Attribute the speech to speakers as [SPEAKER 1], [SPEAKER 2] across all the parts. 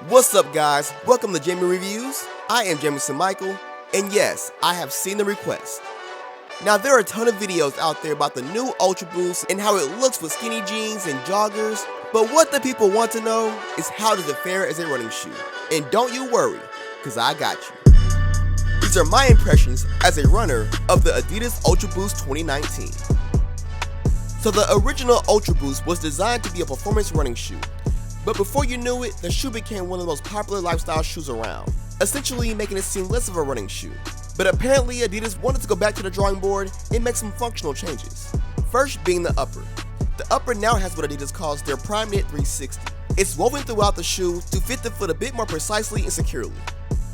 [SPEAKER 1] What's up, guys? Welcome to Jamie Reviews. I am Jamison Michael, and yes, I have seen the request. Now, there are a ton of videos out there about the new UltraBOOST and how it looks with skinny jeans and joggers, but what the people want to know is how does it fare as a running shoe? And don't you worry, because I got you. These are my impressions as a runner of the Adidas UltraBOOST 2019. So the original UltraBOOST was designed to be a performance running shoe. But before you knew it, the shoe became one of the most popular lifestyle shoes around, essentially making it seem less of a running shoe. But apparently Adidas wanted to go back to the drawing board and make some functional changes. First being the upper. The upper now has what Adidas calls their Prime Knit 360. It's woven throughout the shoe to fit the foot a bit more precisely and securely.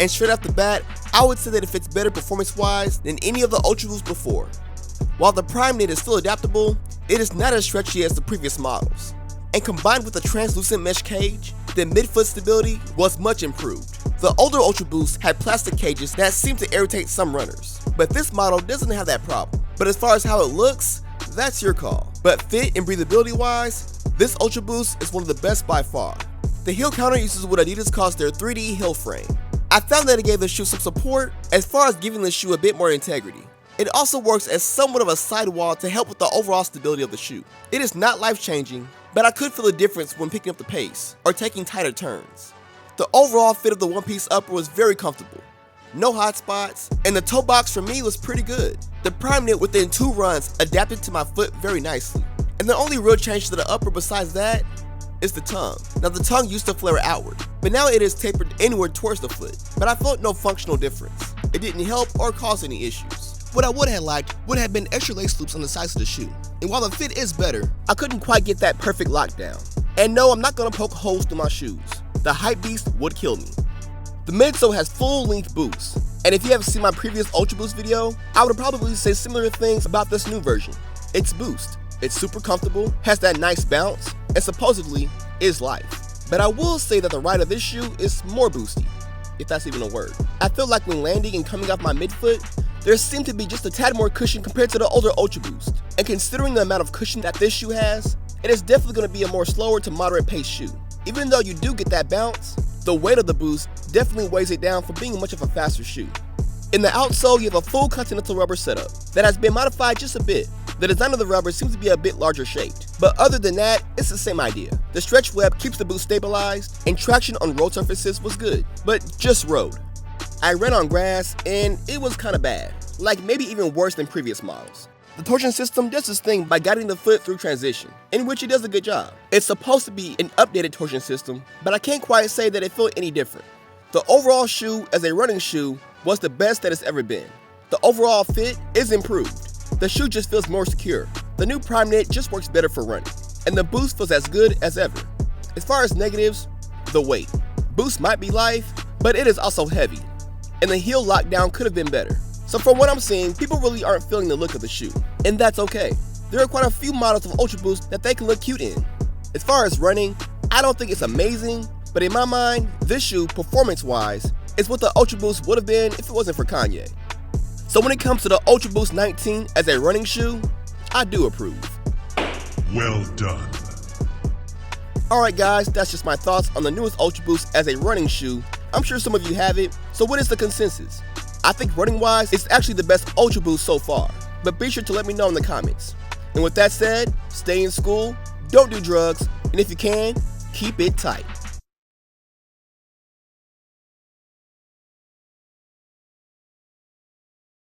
[SPEAKER 1] And straight off the bat, I would say that it fits better performance-wise than any of the UltraBOOST before. While the Prime Knit is still adaptable, it is not as stretchy as the previous models. And combined with the translucent mesh cage, the midfoot stability was much improved. The older UltraBOOST had plastic cages that seemed to irritate some runners, but this model doesn't have that problem. But as far as how it looks, that's your call. But fit and breathability wise, this UltraBOOST is one of the best by far. The heel counter uses what Adidas calls their 3D heel frame. I found that it gave the shoe some support as far as giving the shoe a bit more integrity. It also works as somewhat of a sidewall to help with the overall stability of the shoe. It is not life-changing, but I could feel a difference when picking up the pace or taking tighter turns. The overall fit of the one-piece upper was very comfortable, no hot spots, and the toe box for me was pretty good. The Prime Knit within 2 runs adapted to my foot very nicely, and the only real change to the upper besides that is the tongue. Now the tongue used to flare outward, but now it is tapered inward towards the foot, but I felt no functional difference. It didn't help or cause any issues. What I would have liked would have been extra lace loops on the sides of the shoe, and while the fit is better, I couldn't quite get that perfect lockdown. And no, I'm not gonna poke holes through my shoes. The hype beast would kill me. The midsole has full-length boots, and if you haven't seen my previous UltraBOOST video, I would probably say similar things about this new version. It's Boost. It's super comfortable, has that nice bounce, and supposedly is life. But I will say that the ride of this shoe is more boosty, if that's even a word. I feel like when landing and coming off my midfoot, there seemed to be just a tad more cushion compared to the older UltraBOOST. And considering the amount of cushion that this shoe has, it is definitely going to be a more slower to moderate pace shoe. Even though you do get that bounce, the weight of the Boost definitely weighs it down for being much of a faster shoe. In the outsole, you have a full continental rubber setup that has been modified just a bit. The design of the rubber seems to be a bit larger shaped, but other than that, it's the same idea. The stretch web keeps the boot stabilized, and traction on road surfaces was good, but just road. I ran on grass, and it was kinda bad, like maybe even worse than previous models. The torsion system does its thing by guiding the foot through transition, in which it does a good job. It's supposed to be an updated torsion system, but I can't quite say that it felt any different. The overall shoe as a running shoe was the best that it's ever been. The overall fit is improved. The shoe just feels more secure. The new Prime Knit just works better for running, and the Boost feels as good as ever. As far as negatives, the weight. Boost might be life, but it is also heavy, and the heel lockdown could have been better. So from what I'm seeing, people really aren't feeling the look of the shoe, and that's okay. There are quite a few models of UltraBOOST that they can look cute in. As far as running, I don't think it's amazing, but in my mind, this shoe, performance-wise, is what the UltraBOOST would have been if it wasn't for Kanye. So when it comes to the UltraBOOST 19 as a running shoe, I do approve.
[SPEAKER 2] Well done.
[SPEAKER 1] Alright guys, that's just my thoughts on the newest UltraBOOST as a running shoe. I'm sure some of you have it, so what is the consensus? I think running wise, it's actually the best UltraBOOST so far, but be sure to let me know in the comments. And with that said, stay in school, don't do drugs, and if you can, keep it tight.